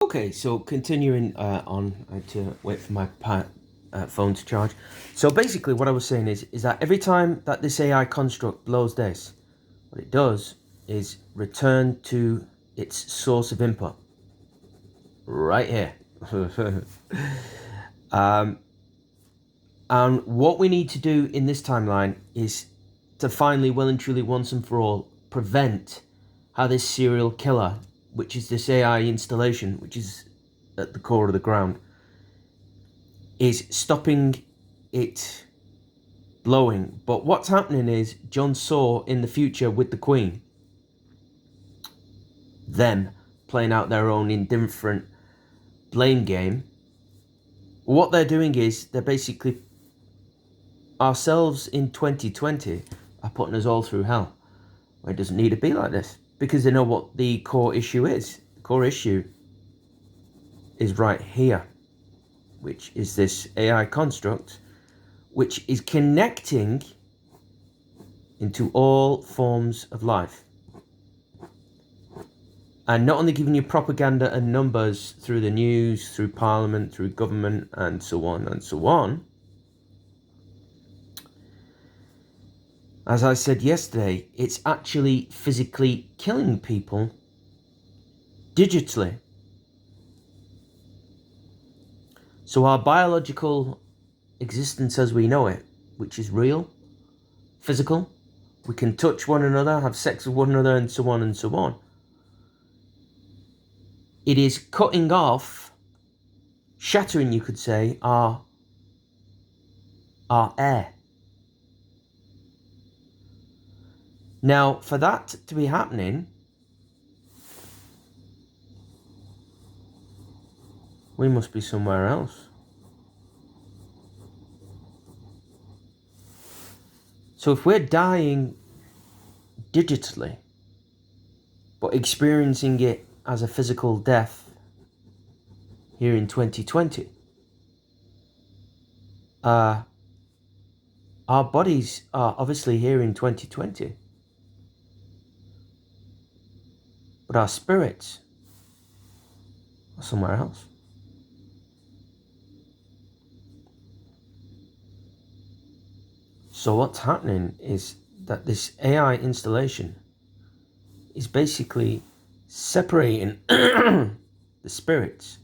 Okay, so continuing on, I had to wait for my phone to charge. So basically, what I was saying is that every time that this AI construct blows this, what it does is return to its source of input, right here. And what we need to do in this timeline is to finally, well and truly, once and for all, prevent how this serial killer, which is this AI installation, which is at the core of the ground, is stopping it blowing. But what's happening is Jon saw in the future with the Queen, them playing out their own indifferent blame game. What they're doing is they're basically, ourselves in 2020 are putting us all through hell. It doesn't need to be like this because they know what the core issue is. The core issue is right here, which is this AI construct, which is connecting into all forms of life. And not only giving you propaganda and numbers through the news, through parliament, through government, and so on and so on. As I said yesterday, it's actually physically killing people digitally. So our biological existence as we know it, which is real, physical, we can touch one another, have sex with one another, and so on and so on. It is cutting off, shattering, you could say, our air. Now, for that to be happening, we must be somewhere else. So if we're dying digitally, but experiencing it as a physical death here in 2020, our bodies are obviously here in 2020, but our spirits are somewhere else. So what's happening is that this AI installation is basically separating the spirits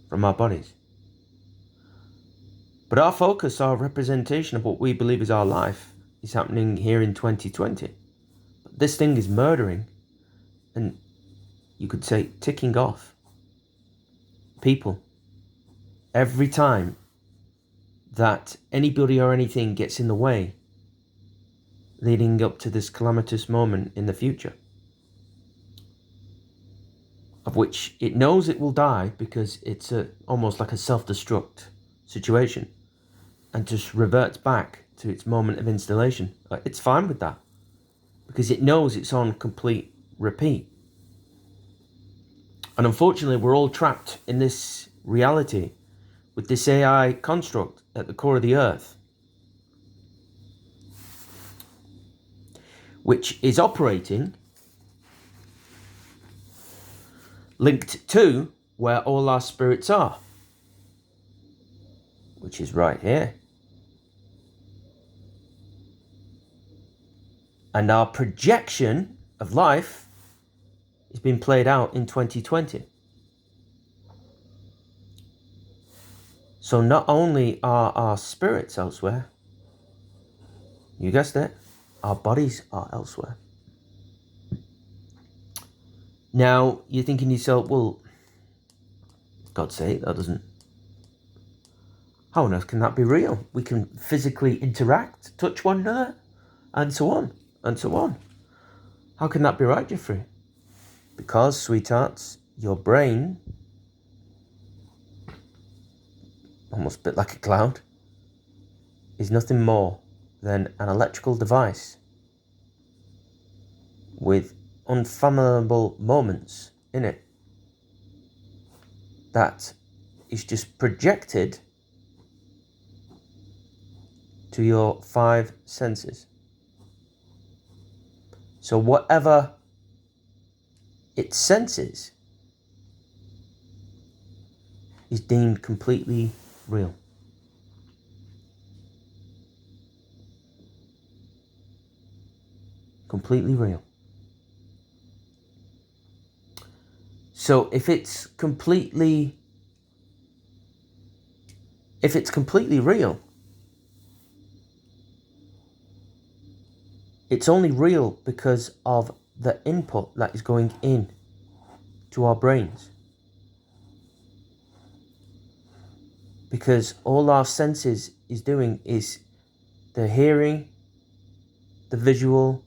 from our bodies. But our focus, our representation of what we believe is our life, is happening here in 2020. But this thing is murdering, and you could say ticking off people every time that anybody or anything gets in the way, leading up to this calamitous moment in the future, of which it knows it will die because it's almost like a self-destruct situation, and just reverts back to its moment of installation. It's fine with that because it knows it's on complete repeat. And unfortunately, we're all trapped in this reality with this AI construct at the core of the earth, which is operating linked to where all our spirits are, which is right here. And our projection of life is being played out in 2020. So not only are our spirits elsewhere, you guessed it, our bodies are elsewhere. Now, you're thinking to yourself, well, God's sake, that doesn't... How on earth can that be real? We can physically interact, touch one another, and so on, and so on. How can that be right, Jeffrey? Because, sweethearts, your brain, almost a bit like a cloud, is nothing more than an electrical device with unfathomable moments in it that is just projected to your 5 senses. So whatever its senses is deemed completely real. Completely real. So if it's completely real, it's only real because of the input that is going in to our brains. Because all our senses is doing is the hearing, the visual,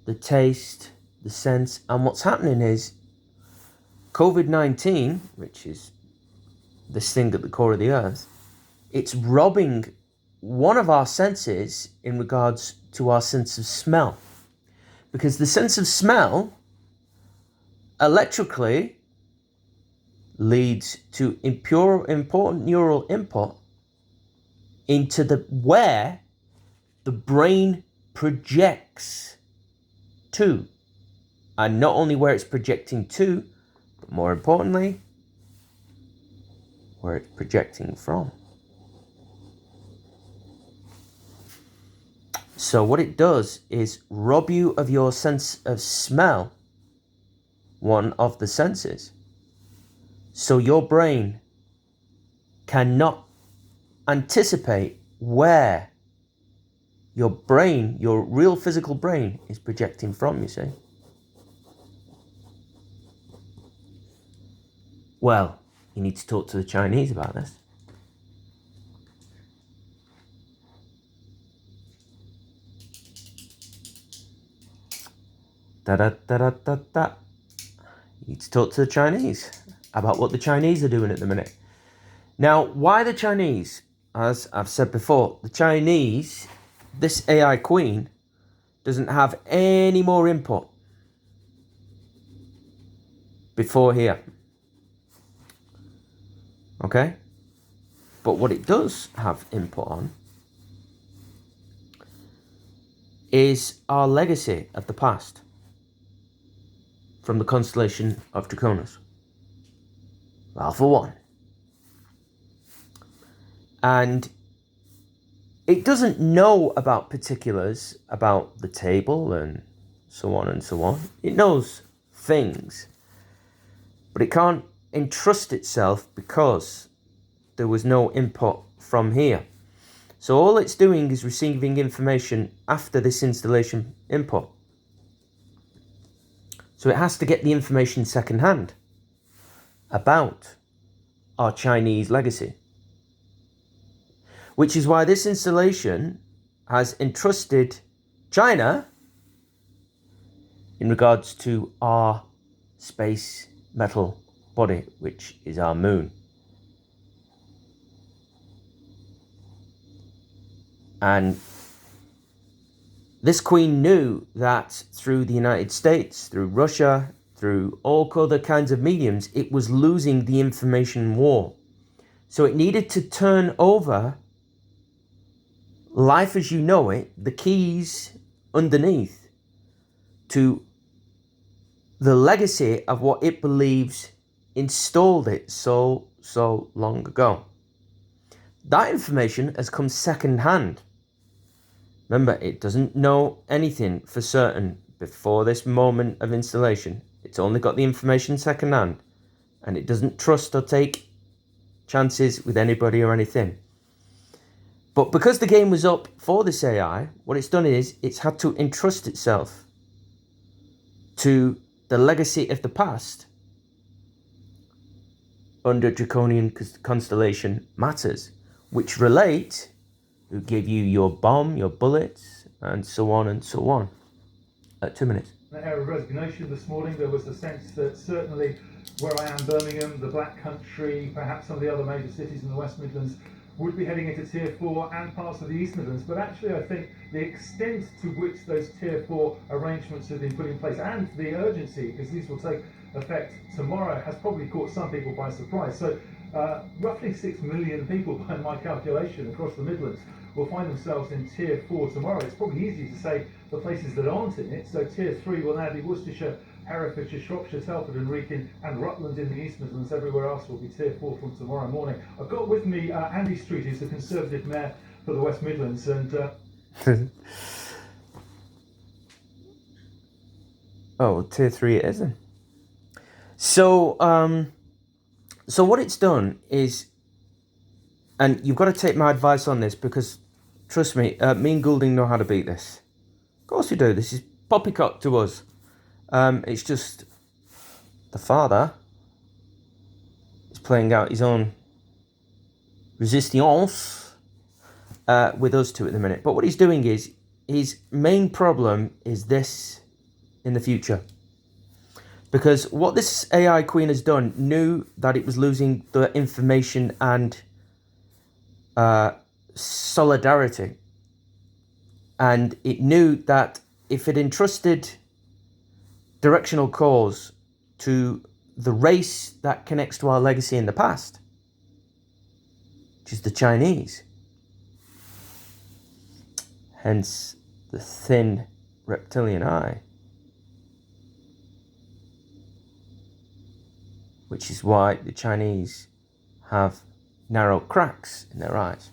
the taste, the sense, and what's happening is COVID-19, which is this thing at the core of the earth, it's robbing one of our senses in regards to our sense of smell. Because the sense of smell electrically leads to important neural input into where the brain projects to. And not only where it's projecting to, but more importantly, where it's projecting from. So what it does is rob you of your sense of smell, one of the senses. So your brain cannot anticipate where your brain, your real physical brain, is projecting from, you see. Well, you need to talk to the Chinese about this. You need to talk to the Chinese about what the Chinese are doing at the minute. Now, why the Chinese? As I've said before, the Chinese, this AI queen, doesn't have any more input before here. Okay? But what it does have input on is our legacy of the past from the constellation of Draconis. Alpha 1. And it doesn't know about particulars about the table and so on and so on. It knows things, but it can't entrust itself because there was no input from here. So all it's doing is receiving information after this installation input. So it has to get the information secondhand about our Chinese legacy. Which is why this installation has entrusted China in regards to our space metal body, which is our moon. And this queen knew that through the United States, through Russia, through all other kinds of mediums, it was losing the information war. So it needed to turn over life as you know it, the keys underneath, to the legacy of what it believes installed it so long ago. That information has come second hand. Remember, it doesn't know anything for certain before this moment of installation. It's only got the information second hand, and it doesn't trust or take chances with anybody or anything. But because the game was up for this AI, what it's done is it's had to entrust itself to the legacy of the past under Draconian constellation matters, which relate who gave you your bomb, your bullets, and so on and so on. 2 minutes. An air of resignation this morning. There was a sense that certainly where I am, Birmingham, the Black Country, perhaps some of the other major cities in the West Midlands, would be heading into Tier 4 and parts of the East Midlands. But actually, I think the extent to which those Tier 4 arrangements have been put in place and the urgency, because these will take effect tomorrow, has probably caught some people by surprise. So roughly 6 million people, by my calculation, across the Midlands will find themselves in Tier 4 tomorrow. It's probably easy to say the places that aren't in it. So Tier 3 will now be Worcestershire Herefordshire, Shropshire, Telford and Wrekin, and Rutland in the East Midlands. Everywhere else will be Tier 4 from tomorrow morning. I've got with me Andy Street, who's the Conservative Mayor for the West Midlands, and oh, Tier 3 it isn't. So what it's done is, and you've got to take my advice on this, because trust me, me and Goulding know how to beat this. Of course we do. This is poppycock to us. It's just the father is playing out his own resistance with us two at the minute. But what he's doing is, his main problem is this in the future. Because what this AI queen has done, knew that it was losing the information and solidarity. And it knew that if it entrusted directional cause to the race that connects to our legacy in the past, which is the Chinese, hence the thin reptilian eye, which is why the Chinese have narrow cracks in their eyes.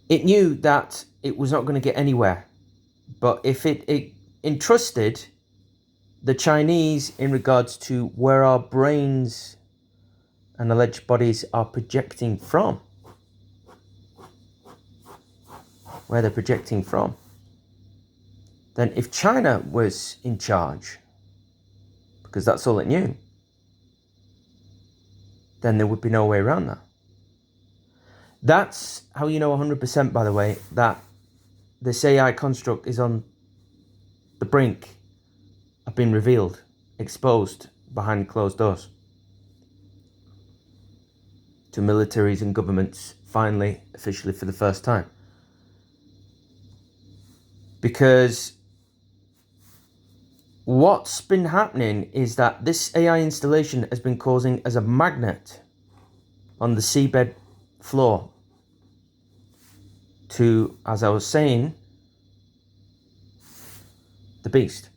It knew that it was not going to get anywhere, but if it entrusted the Chinese in regards to where our brains and alleged bodies are projecting from, where they're projecting from, then if China was in charge, because that's all it knew, then there would be no way around that. That's how you know 100%, by the way, that this AI construct is on the brink of being revealed, exposed behind closed doors to militaries and governments, finally, officially for the first time. Because what's been happening is that this AI installation has been causing as a magnet on the seabed floor to, as I was saying, the beast.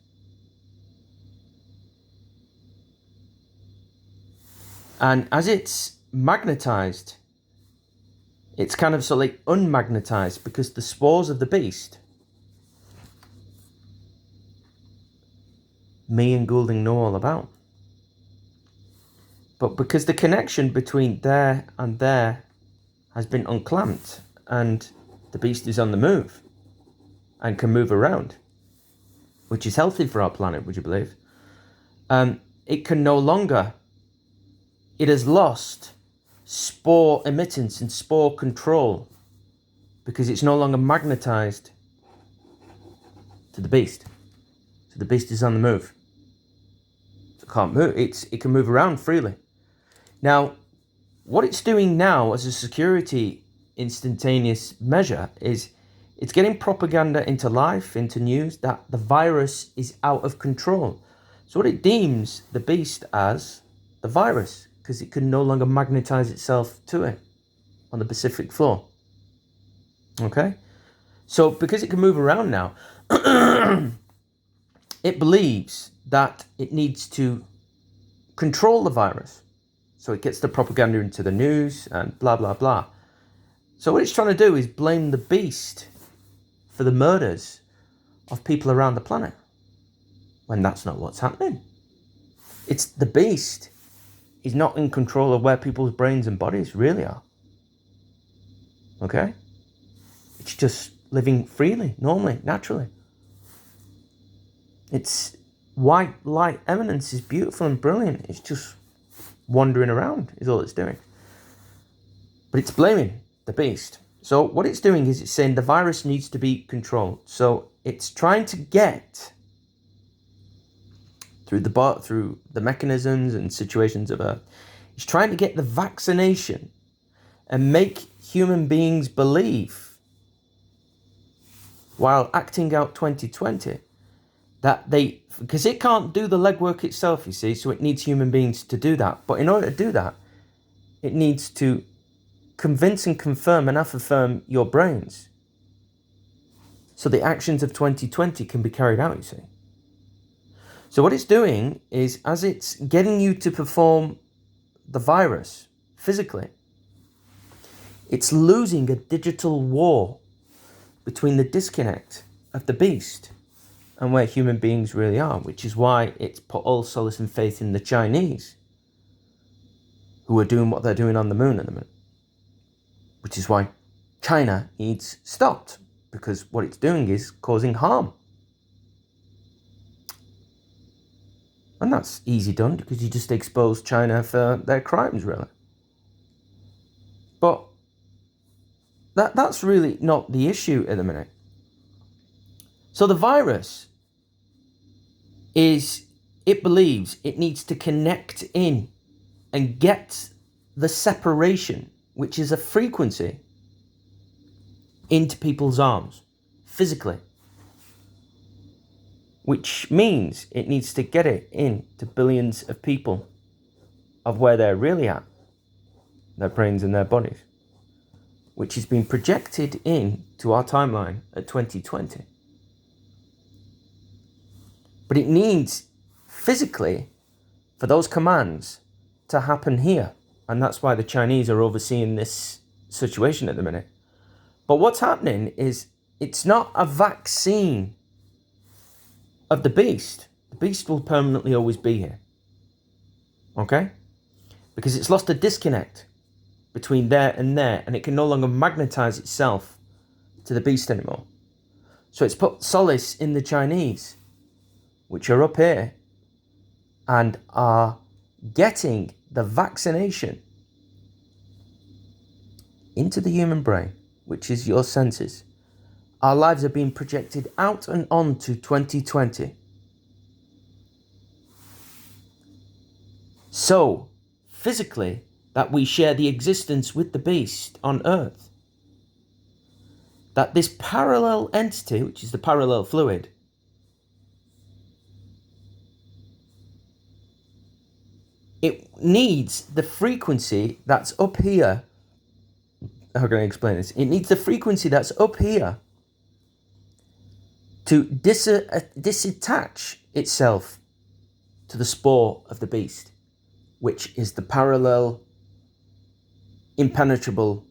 And as it's magnetized, it's kind of sort of like unmagnetized, because the spores of the beast, me and Goulding know all about. But because the connection between there and there has been unclamped, and the beast is on the move and can move around, which is healthy for our planet, would you believe? It can no longer, it has lost spore emittance and spore control, because it's no longer magnetized to the beast. So the beast is on the move. So it can't move. It can move around freely. Now, what it's doing now as a security instantaneous measure is it's getting propaganda into life, into news, that the virus is out of control. So what it deems the beast as the virus, because it can no longer magnetize itself to it on the Pacific floor. Okay? So because it can move around now, it believes that it needs to control the virus. So it gets the propaganda into the news and blah, blah, blah. So what it's trying to do is blame the beast for the murders of people around the planet, when that's not what's happening. It's the beast is not in control of where people's brains and bodies really are. Okay? It's just living freely, normally, naturally. Its white light eminence is beautiful and brilliant. It's just wandering around is all it's doing. But it's blaming the beast. So what it's doing is it's saying the virus needs to be controlled. So it's trying to get through the mechanisms and situations of Earth. It's trying to get the vaccination and make human beings believe, while acting out 2020, that because it can't do the legwork itself, you see, so it needs human beings to do that. But in order to do that, it needs to convince and confirm and affirm your brains so the actions of 2020 can be carried out, you see. So what it's doing is, as it's getting you to perform the virus physically, it's losing a digital war between the disconnect of the beast and where human beings really are, which is why it's put all solace and faith in the Chinese, who are doing what they're doing on the moon at the minute. Which is why China needs stopped, because what it's doing is causing harm. And that's easy done, because you just expose China for their crimes, really. But that's really not the issue at the minute. So the virus it believes it needs to connect in and get the separation, which is a frequency, into people's arms, physically. Which means it needs to get it into billions of people of where they're really at, their brains and their bodies, which has been projected into our timeline at 2020. But it needs physically for those commands to happen here. And that's why the Chinese are overseeing this situation at the minute. But what's happening is it's not a vaccine of the beast. The beast will permanently always be here. Okay? Because it's lost a disconnect between there and there, and it can no longer magnetize itself to the beast anymore. So it's put solace in the Chinese, which are up here and are getting the vaccination into the human brain, which is your senses. Our lives are being projected out and on to 2020. So, physically, that we share the existence with the beast on Earth. That this parallel entity, which is the parallel fluid, it needs the frequency that's up here. How can I explain this? It needs the frequency that's up here to disattach itself to the spore of the beast, which is the parallel, impenetrable,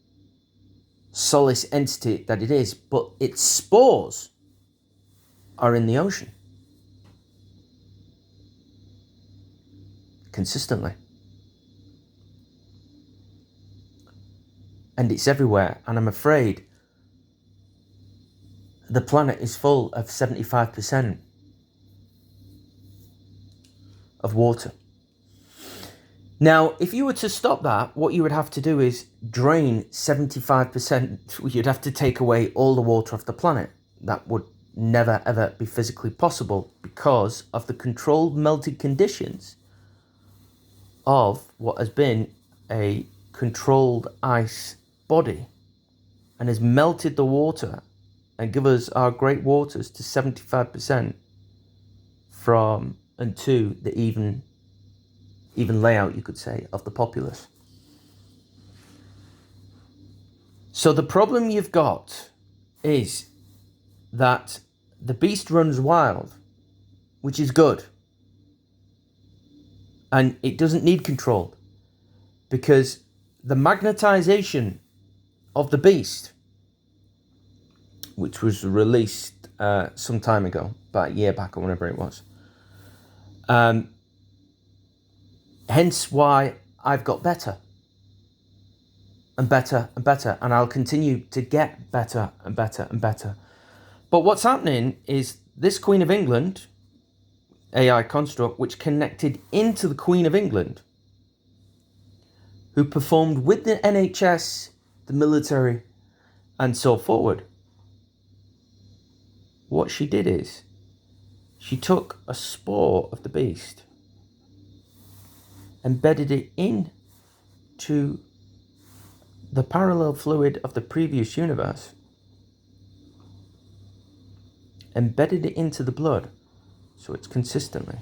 soulless entity that it is, but its spores are in the ocean. Consistently. And it's everywhere, and I'm afraid the planet is full of 75% of water. Now, if you were to stop that, what you would have to do is drain 75%. You'd have to take away all the water off the planet. That would never ever be physically possible because of the controlled melting conditions of what has been a controlled ice body and has melted the water and give us our great waters to 75% from and to the even layout, you could say, of the populace. So the problem you've got is that the beast runs wild, which is good. And it doesn't need control because the magnetization of the beast, which was released some time ago, about a year back or whenever it was, hence why I've got better and better and better, and I'll continue to get better and better and better. But what's happening is this Queen of England AI construct, which connected into the Queen of England, who performed with the NHS, the military, and so forward. What she did is, she took a spore of the beast, embedded it into the parallel fluid of the previous universe, embedded it into the blood, so it's consistently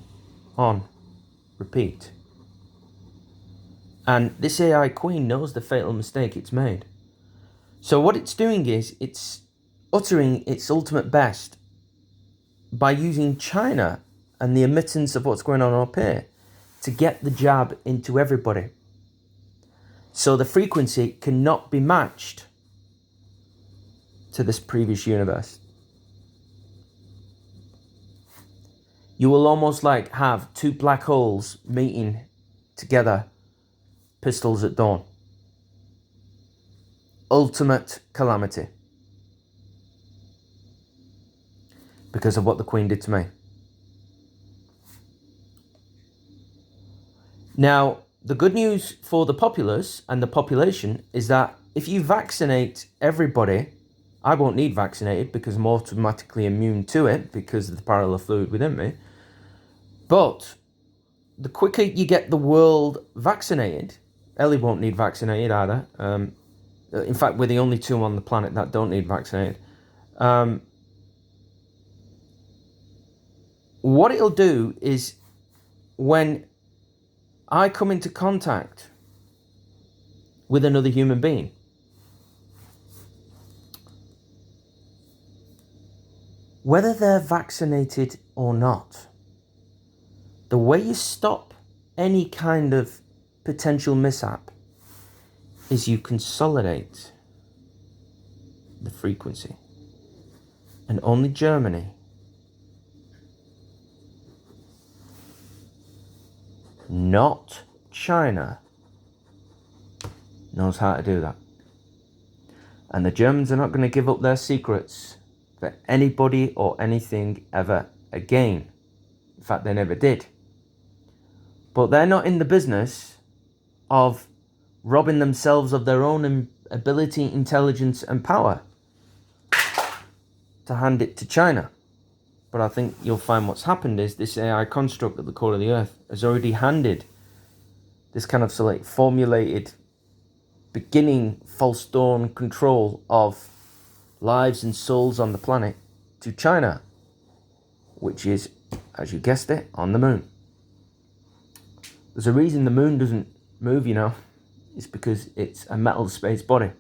on repeat. And this AI queen knows the fatal mistake it's made. So what it's doing is it's uttering its ultimate best by using China and the emittance of what's going on up here to get the jab into everybody. So the frequency cannot be matched to this previous universe. You will almost like have two black holes meeting together, pistols at dawn. Ultimate calamity. Because of what the Queen did to me. Now, the good news for the populace and the population is that if you vaccinate everybody, I won't need vaccinated because I'm automatically immune to it because of the parallel fluid within me. But the quicker you get the world vaccinated, Ellie won't need vaccinated either. In fact, we're the only two on the planet that don't need vaccinated. What it'll do is when I come into contact with another human being, whether they're vaccinated or not, the way you stop any kind of potential mishap is you consolidate the frequency. And only Germany, not China, knows how to do that. And the Germans are not going to give up their secrets for anybody or anything ever again. In fact, they never did. But they're not in the business of robbing themselves of their own ability, intelligence and power to hand it to China. But I think you'll find what's happened is this AI construct at the core of the earth has already handed this kind of formulated beginning false dawn control of lives and souls on the planet to China, which is, as you guessed it, on the moon. There's a reason the moon doesn't move, you know. It's because it's a metal space body.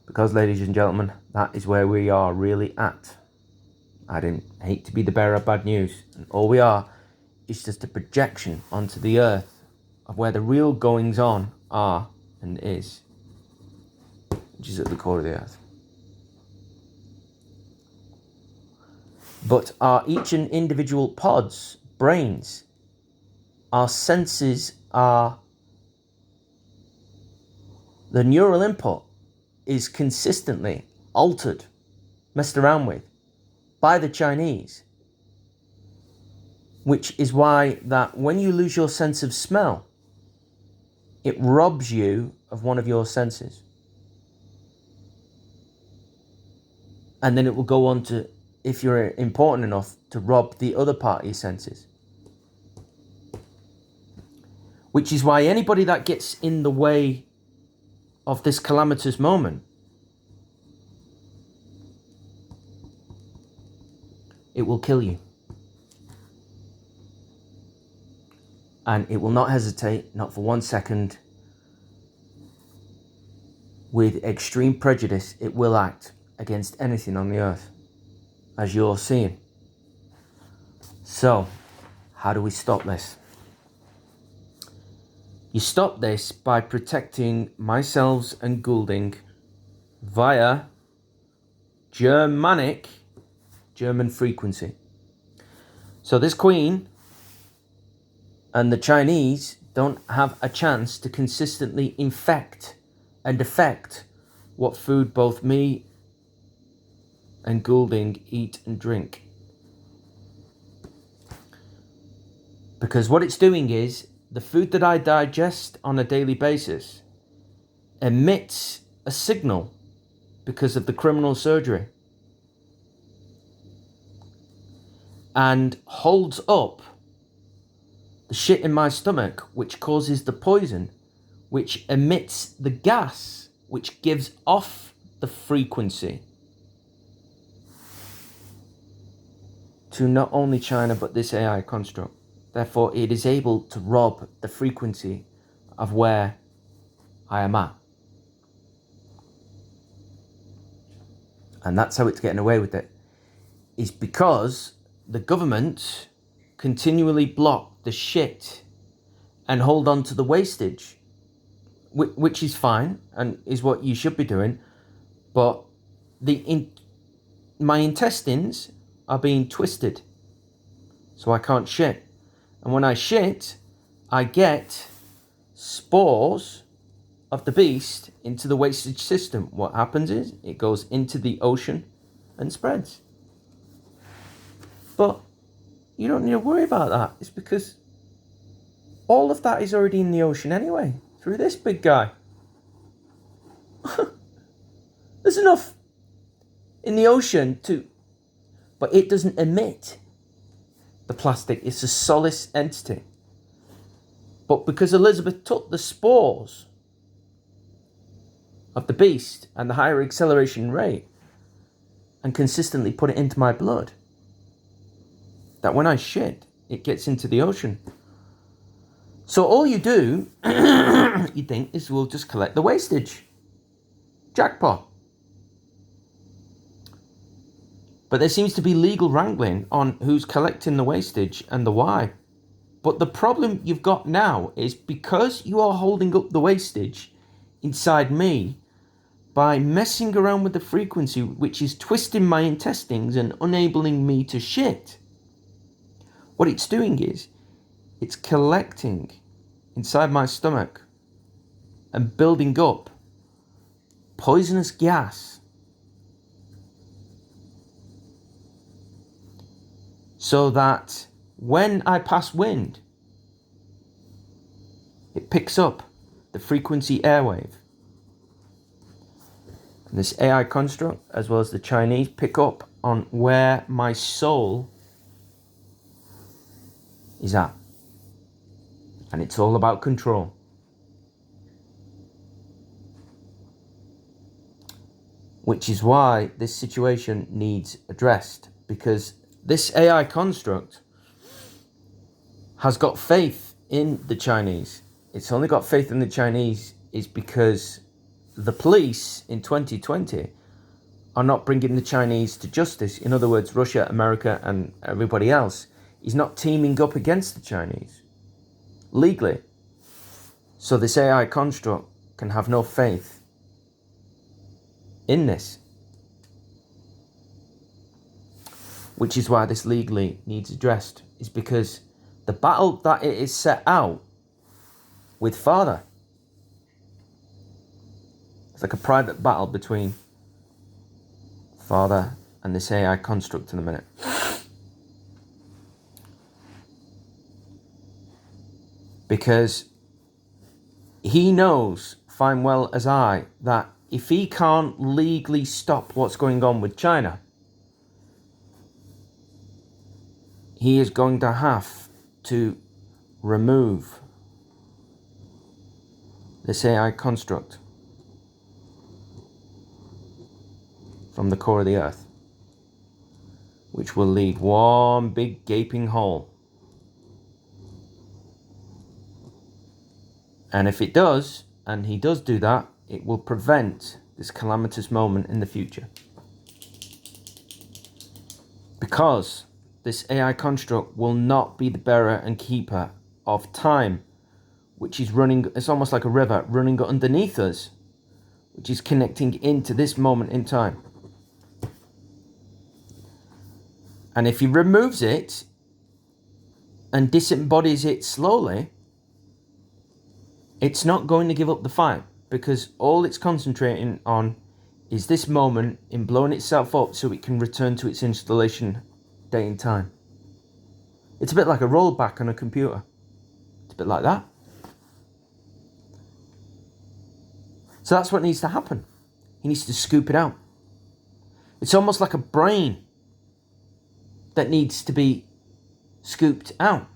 Because, ladies and gentlemen, that is where we are really at. I didn't hate to be the bearer of bad news. And all we are is just a projection onto the earth of where the real goings on are and is, which is at the core of the earth. But our each and individual pods, brains, our senses are, the neural input is consistently altered, messed around with by the Chinese, which is why that when you lose your sense of smell, it robs you of one of your senses. And then it will go on to, if you're important enough, to rob the other part of your senses. Which is why anybody that gets in the way of this calamitous moment, it will kill you. And it will not hesitate, not for 1 second. With extreme prejudice, it will act against anything on the earth, as you're seeing. So, how do we stop this? You stop this by protecting myself and Goulding via German frequency. So this Queen and the Chinese don't have a chance to consistently infect and affect what food both me and Goulding eat and drink. Because what it's doing is, the food that I digest on a daily basis emits a signal because of the criminal surgery and holds up the shit in my stomach, which causes the poison, which emits the gas, which gives off the frequency to not only China but this AI construct. Therefore, it is able to rob the frequency of where I am at. and that's how it's getting away with it, is because the government continually block the shit and hold on to the wastage, which is fine and is what you should be doing, but my intestines are being twisted, so I can't shit. And when I shit, I get spores of the beast into the wastage system. What happens is it goes into the ocean and spreads. But you don't need to worry about that. It's because all of that is already in the ocean anyway, through this big guy. There's enough in the ocean but it doesn't emit the plastic. It's a solid entity. But because Elizabeth took the spores of the beast and the higher acceleration rate and consistently put it into my blood, that when I shit, it gets into the ocean. So all you do, you think, is we'll just collect the wastage. Jackpot. But there seems to be legal wrangling on who's collecting the wastage and the why. But the problem you've got now is because you are holding up the wastage inside me by messing around with the frequency, which is twisting my intestines and enabling me to shit. What it's doing is it's collecting inside my stomach and building up poisonous gas. So that when I pass wind, it picks up the frequency airwave. And this AI construct, as well as the Chinese, pick up on where my soul is at. And it's all about control. Which is why this situation needs addressed, because this AI construct has got faith in the Chinese. It's only got faith in the Chinese is because the police in 2020 are not bringing the Chinese to justice. In other words, Russia, America, and everybody else is not teaming up against the Chinese legally. So this AI construct can have no faith in this. Which is why this legally needs addressed, is because the battle that it is set out with Father, it's like a private battle between Father and this AI construct in a minute. Because he knows fine well as I that if he can't legally stop what's going on with China, he is going to have to remove this AI construct from the core of the earth, which will leave one big gaping hole. And if it does, and he does do that, it will prevent this calamitous moment in the future. Because this AI construct will not be the bearer and keeper of time, which is running, it's almost like a river running underneath us, which is connecting into this moment in time. And if he removes it and disembodies it slowly, it's not going to give up the fight, because all it's concentrating on is this moment in blowing itself up so it can return to its installation day and time. It's a bit like a rollback on a computer. It's a bit like that. So that's what needs to happen. He needs to scoop it out. It's almost like a brain that needs to be scooped out.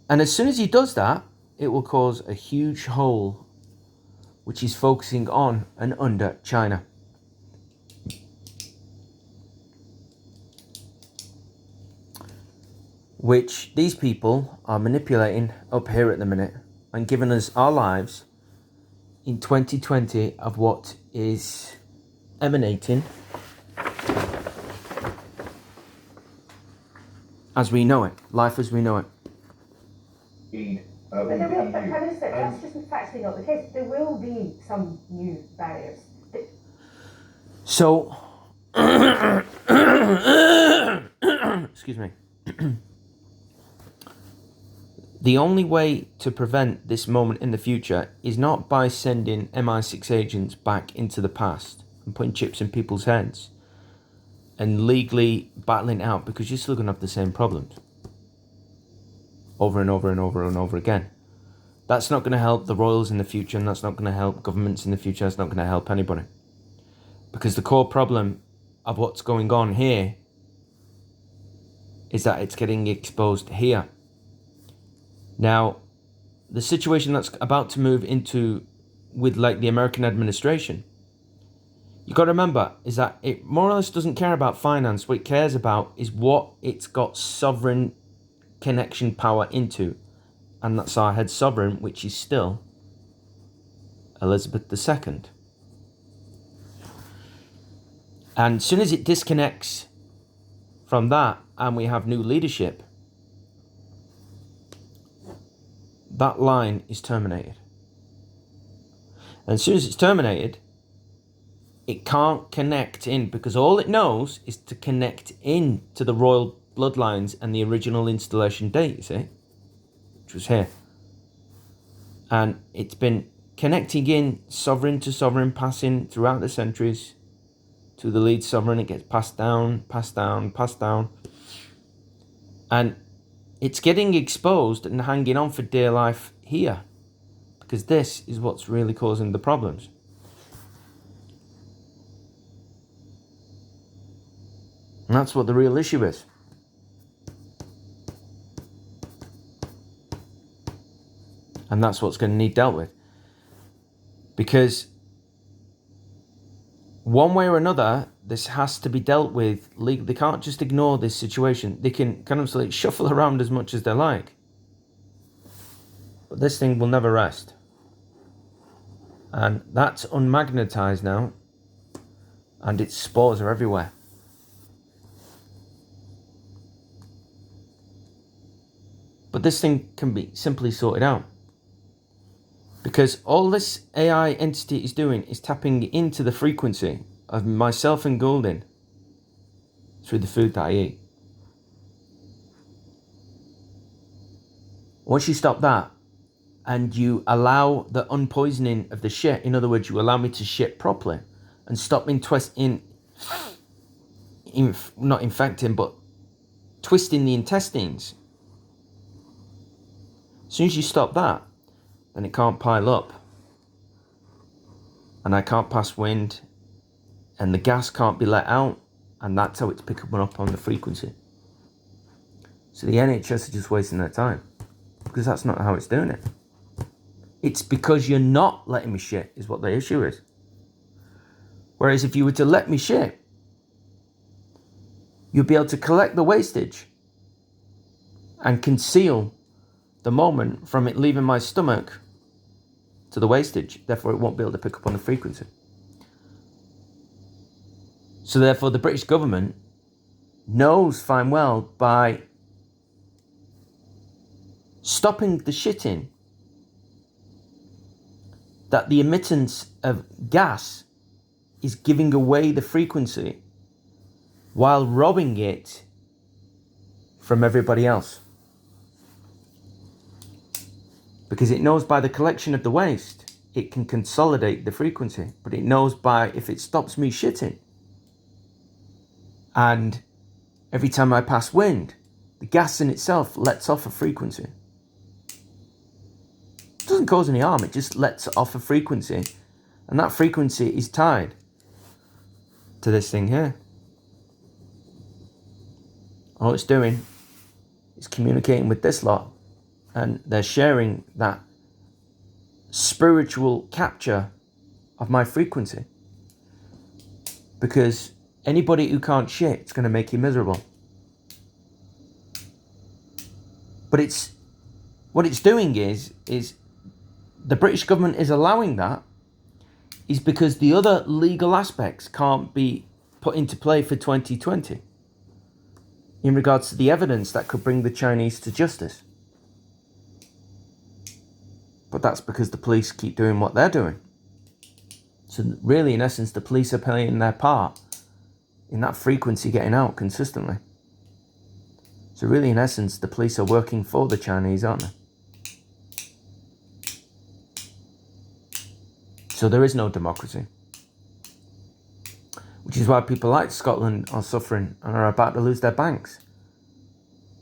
And as soon as he does that, it will cause a huge hole, which is focusing on and under China. Which these people are manipulating up here at the minute and giving us our lives in 2020 of what is emanating as we know it, life as we know it. But there will, but Prime Minister, that's just factually not the case. There will be some new barriers. So, excuse me. The only way to prevent this moment in the future is not by sending MI6 agents back into the past and putting chips in people's heads and legally battling it out, because you're still going to have the same problems over and over and over and over again. That's not going to help the royals in the future, and that's not going to help governments in the future. That's not going to help anybody. Because the core problem of what's going on here is that it's getting exposed here. Now, the situation that's about to move into with like the American administration, you got to remember is that it more or less doesn't care about finance. What it cares about is what it's got sovereign connection power into. And that's our head sovereign, which is still Elizabeth II. And as soon as it disconnects from that and we have new leadership, that line is terminated. And as soon as it's terminated, it can't connect in, because all it knows is to connect in to the royal bloodlines and the original installation date, you see, which was here. And it's been connecting in sovereign to sovereign, passing throughout the centuries to the lead sovereign. It gets passed down, passed down, passed down. And it's getting exposed and hanging on for dear life here, because this is what's really causing the problems. And that's what the real issue is. And that's what's going to need dealt with. Because one way or another, this has to be dealt with legally. They can't just ignore this situation. They can kind of like shuffle around as much as they like. But this thing will never rest. And that's unmagnetized now. And its spores are everywhere. But this thing can be simply sorted out. Because all this AI entity is doing is tapping into the frequency of myself and Golden through the food that I eat. Once you stop that and you allow the unpoisoning of the shit, in other words, you allow me to shit properly and stop not infecting, but twisting the intestines. As soon as you stop that, then it can't pile up. And I can't pass wind. And the gas can't be let out. And that's how it's picking up on the frequency. So the NHS are just wasting their time. Because that's not how it's doing it. It's because you're not letting me shit is what the issue is. Whereas if you were to let me shit, you'd be able to collect the wastage and conceal the moment from it leaving my stomach to the wastage. Therefore, it won't be able to pick up on the frequency. So therefore, the British government knows fine well by stopping the shitting that the emittance of gas is giving away the frequency while robbing it from everybody else. Because it knows by the collection of the waste, it can consolidate the frequency. But it knows by, if it stops me shitting, and every time I pass wind, the gas in itself lets off a frequency. It doesn't cause any harm, it just lets off a frequency. And that frequency is tied to this thing here. All it's doing is communicating with this lot. And they're sharing that spiritual capture of my frequency. Because anybody who can't shit, it's going to make you miserable. But what it's doing is the British government is allowing that is because the other legal aspects can't be put into play for 2020 in regards to the evidence that could bring the Chinese to justice. But that's because the police keep doing what they're doing. So really, in essence, the police are playing their part in that frequency getting out consistently. So really, in essence, the police are working for the Chinese, aren't they? So there is no democracy. Which is why people like Scotland are suffering and are about to lose their banks.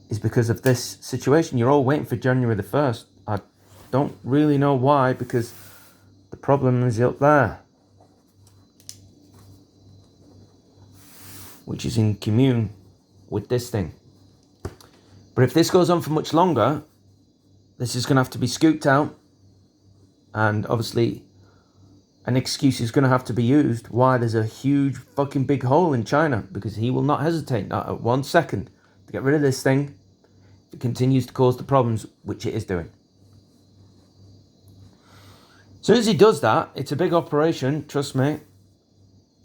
Is because of this situation. You're all waiting for January the 1st. I don't really know why, because the problem is up there. Which is in commune with this thing. But if this goes on for much longer, this is going to have to be scooped out. And obviously, an excuse is going to have to be used why there's a huge fucking big hole in China, because he will not hesitate, not at 1 second, to get rid of this thing if it continues to cause the problems which it is doing. As soon as he does that, it's a big operation, trust me.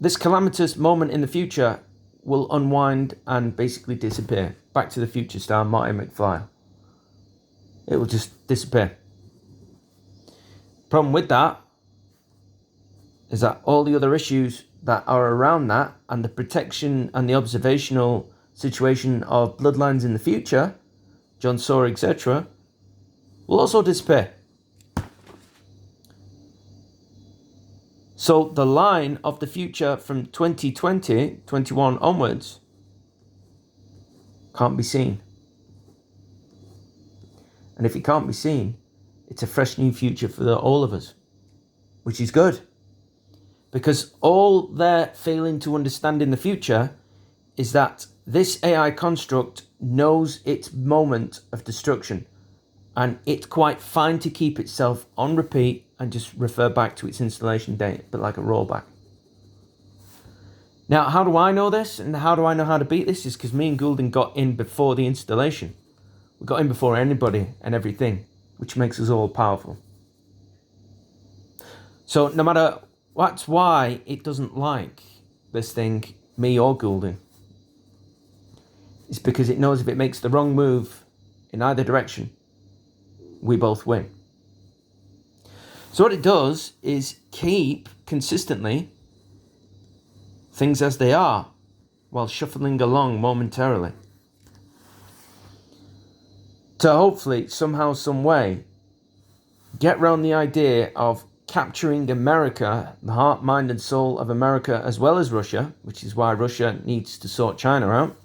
This calamitous moment in the future will unwind and basically disappear. Back to the Future star Marty McFly. It will just disappear. Problem with that is that all the other issues that are around that and the protection and the observational situation of bloodlines in the future, John Saw, etc., will also disappear. So the line of the future from 2020, 21 onwards, can't be seen. And if it can't be seen, it's a fresh new future for all of us, which is good. Because all they're failing to understand in the future is that this AI construct knows its moment of destruction, and it's quite fine to keep itself on repeat and just refer back to its installation date, but like a rollback. Now, how do I know this and how do I know how to beat this? Is because me and Goulden got in before the installation. We got in before anybody and everything, which makes us all powerful. So no matter, that's why it doesn't like this thing, me or Goulden. It's because it knows if it makes the wrong move in either direction, we both win. So what it does is keep consistently things as they are while shuffling along momentarily to hopefully somehow, some way get round the idea of capturing America, the heart, mind and soul of America, as well as Russia, which is why Russia needs to sort China out,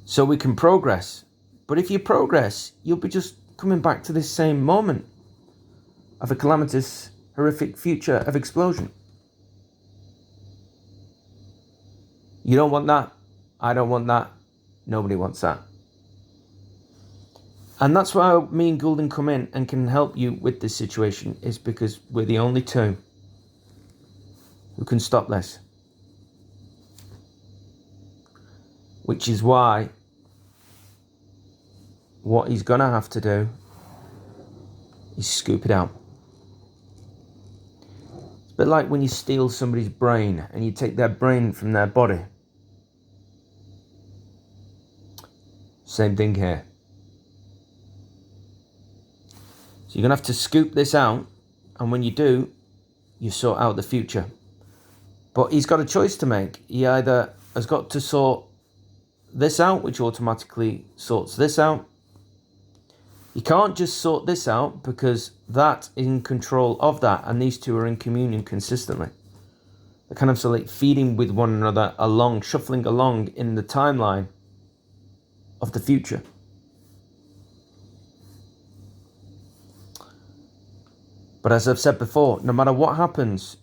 so we can progress. But if you progress, you'll be just coming back to this same moment of a calamitous, horrific future of explosion. You don't want that. I don't want that. Nobody wants that. And that's why me and Goulden come in and can help you with this situation, is because we're the only two who can stop this. Which is why what he's going to have to do is scoop it out. It's a bit like when you steal somebody's brain and you take their brain from their body. Same thing here. So you're going to have to scoop this out, and when you do, you sort out the future. But he's got a choice to make. He either has got to sort this out, which automatically sorts this out. You can't just sort this out because that is in control of that, and these two are in communion consistently. They're kind of like feeding with one another along, shuffling along in the timeline of the future. But as I've said before, no matter what happens,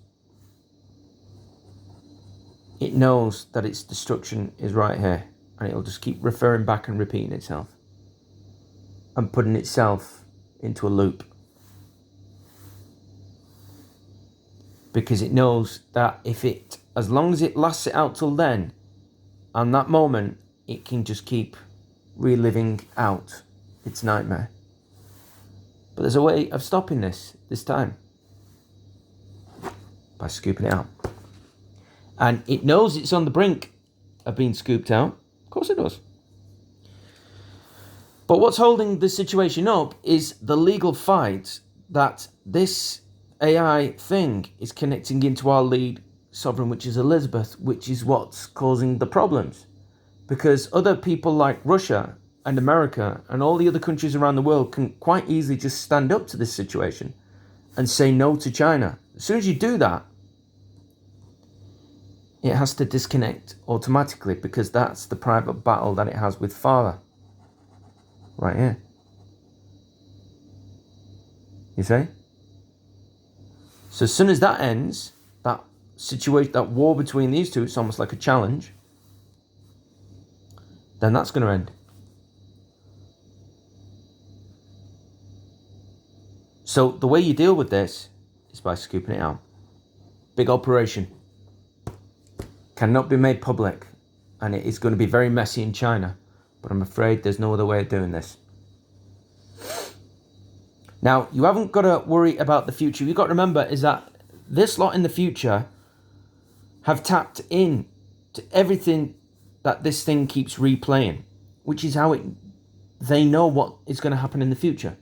it knows that its destruction is right here, and it'll just keep referring back and repeating itself and putting itself into a loop, because it knows that as long as it lasts it out till then, and that moment, it can just keep reliving out its nightmare. But there's a way of stopping this time. by scooping it out. And it knows it's on the brink of being scooped out. Of course it does. But what's holding the situation up is the legal fight that this AI thing is connecting into our lead sovereign, which is Elizabeth, which is what's causing the problems. Because other people like Russia and America and all the other countries around the world can quite easily just stand up to this situation and say no to China. As soon as you do that, it has to disconnect automatically, because that's the private battle that it has with father. Right here. You see? So as soon as that ends, that situation, that war between these two, it's almost like a challenge, then that's going to end. So the way you deal with this is by scooping it out. Big operation. Cannot be made public, and it is going to be very messy in China, but I'm afraid there's no other way of doing this. Now, you haven't got to worry about the future. You've got to remember is that this lot in the future have tapped in to everything that this thing keeps replaying, which is how they know what is going to happen in the future.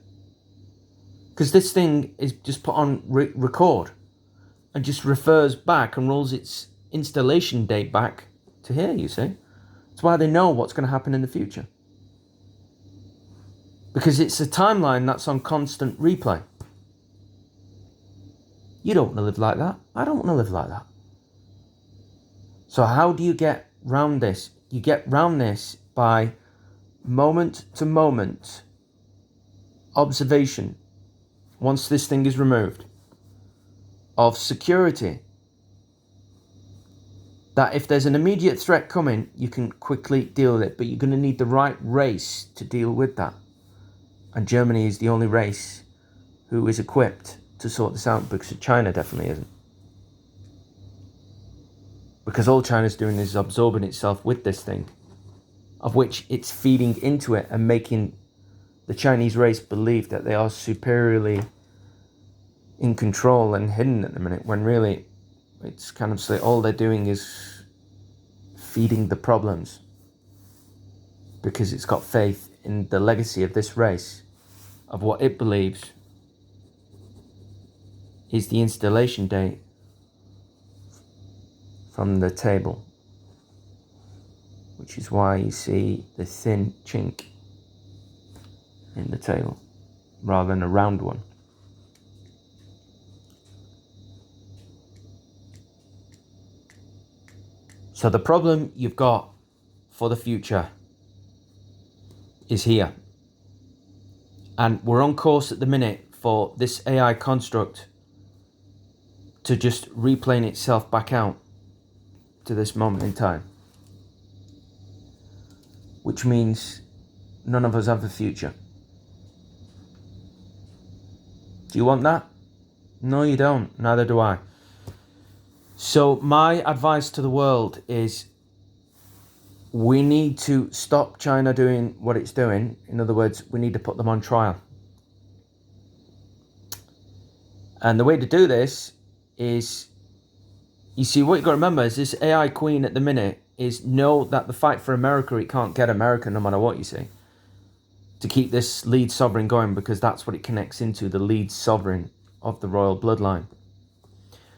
Because this thing is just put on record and just refers back and rolls its installation date back to here, you see. That's why they know what's going to happen in the future. Because it's a timeline that's on constant replay. You don't want to live like that. I don't want to live like that. So how do you get round this? You get round this by moment to moment observation, once this thing is removed, of security. That if there's an immediate threat coming, you can quickly deal with it, but you're going to need the right race to deal with that. And Germany is the only race who is equipped to sort this out, because China definitely isn't. Because all China's doing is absorbing itself with this thing, of which it's feeding into it and making the Chinese race believe that they are superiorly in control and hidden at the minute, when really it's kind of say all they're doing is feeding the problems, because it's got faith in the legacy of this race, of what it believes is the installation date from the table, which is why you see the thin chink in the table rather than a round one. So the problem you've got for the future is here. And we're on course at the minute for this AI construct to just replaying itself back out to this moment in time. Which means none of us have a future. Do you want that? No, you don't. Neither do I. So my advice to the world is we need to stop China doing what it's doing. In other words, we need to put them on trial. And the way to do this is, you see, what you've got to remember is this AI queen at the minute is know that the fight for America, it can't get America no matter what, you see, to keep this lead sovereign going, because that's what it connects into, the lead sovereign of the royal bloodline.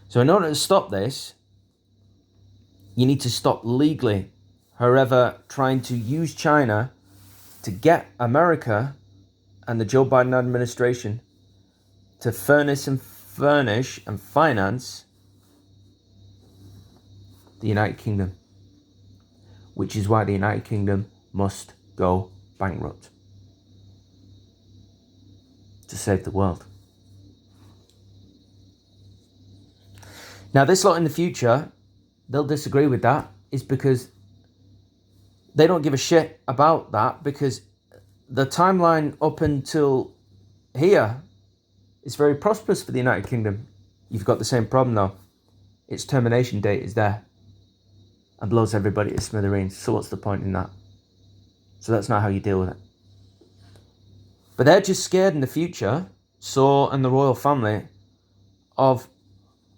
So in order to stop this, you need to stop legally whoever trying to use China to get America and the Joe Biden administration to furnish and finance the United Kingdom, which is why the United Kingdom must go bankrupt to save the world. Now, this lot in the future, they'll disagree with that, is because they don't give a shit about that, because the timeline up until here is very prosperous for the United Kingdom. You've got the same problem though. Its termination date is there and blows everybody to smithereens. So what's the point in that? So that's not how you deal with it. But they're just scared in the future, and the royal family, of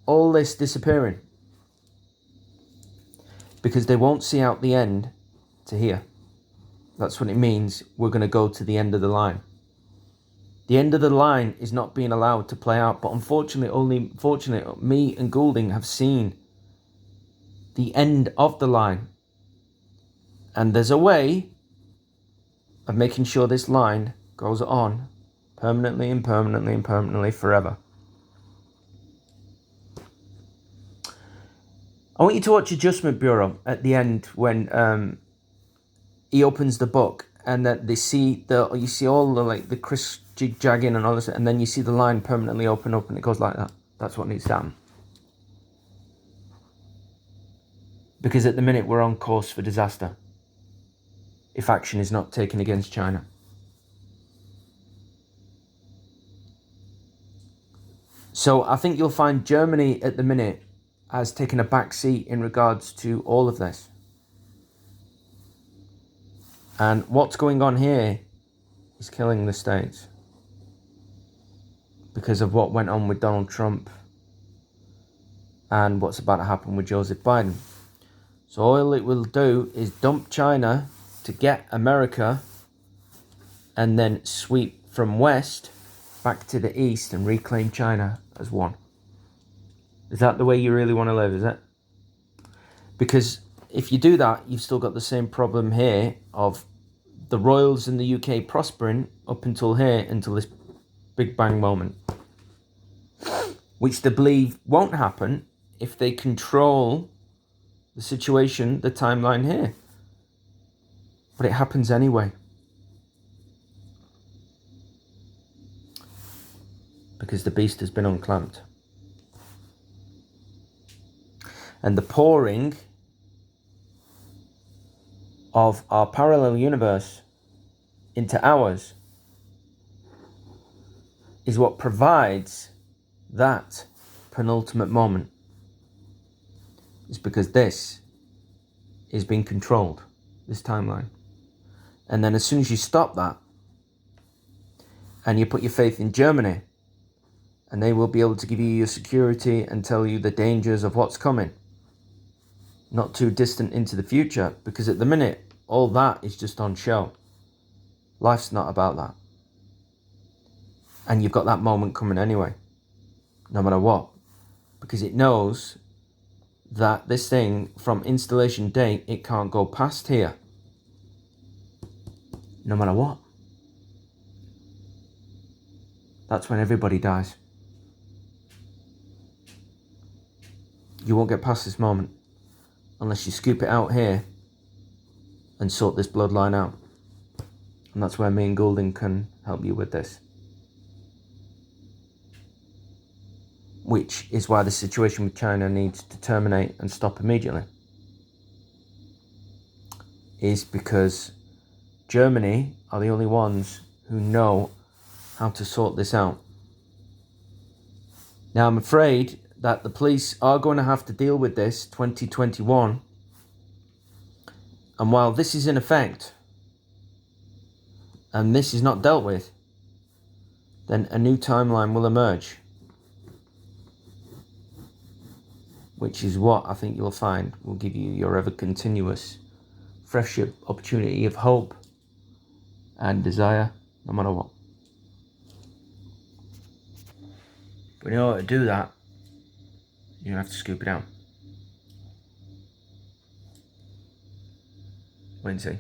all this disappearing. Because they won't see out the end to here. That's what it means. We're going to go to the end of the line. The end of the line is not being allowed to play out. But fortunately, me and Goulding have seen the end of the line. And there's a way of making sure this line goes on permanently and permanently and permanently forever. I want you to watch Adjustment Bureau at the end when he opens the book and that you see all the crisp jig-jagging and all this, and then you see the line permanently open up and it goes like that. That's what needs to happen. Because at the minute we're on course for disaster if action is not taken against China. So I think you'll find Germany at the minute has taken a back seat in regards to all of this. And what's going on here is killing the States. Because of what went on with Donald Trump and what's about to happen with Joseph Biden. So all it will do is dump China to get America and then sweep from west back to the east and reclaim China as one. Is that the way you really want to live, is it? Because if you do that, you've still got the same problem here of the royals in the UK prospering up until here, until this Big Bang moment. Which they believe won't happen if they control the situation, the timeline here. But it happens anyway. Because the beast has been unclamped. And the pouring of our parallel universe into ours is what provides that penultimate moment. It's because this is being controlled, this timeline. And then as soon as you stop that, and you put your faith in Germany, and they will be able to give you your security and tell you the dangers of what's coming, not too distant into the future, because at the minute, all that is just on show. Life's not about that. And you've got that moment coming anyway, no matter what, because it knows that this thing, from installation date, it can't go past here, no matter what. That's when everybody dies. You won't get past this moment unless you scoop it out here and sort this bloodline out. And that's where me and Goulding can help you with this. Which is why the situation with China needs to terminate and stop immediately. Is because Germany are the only ones who know how to sort this out. Now I'm afraid that the police are going to have to deal with this 2021. And while this is in effect, and this is not dealt with, then a new timeline will emerge. Which is what I think you'll find will give you your ever continuous, fresh opportunity of hope and desire, no matter what. But in order to do that, you have to scoop it out. Wait and see.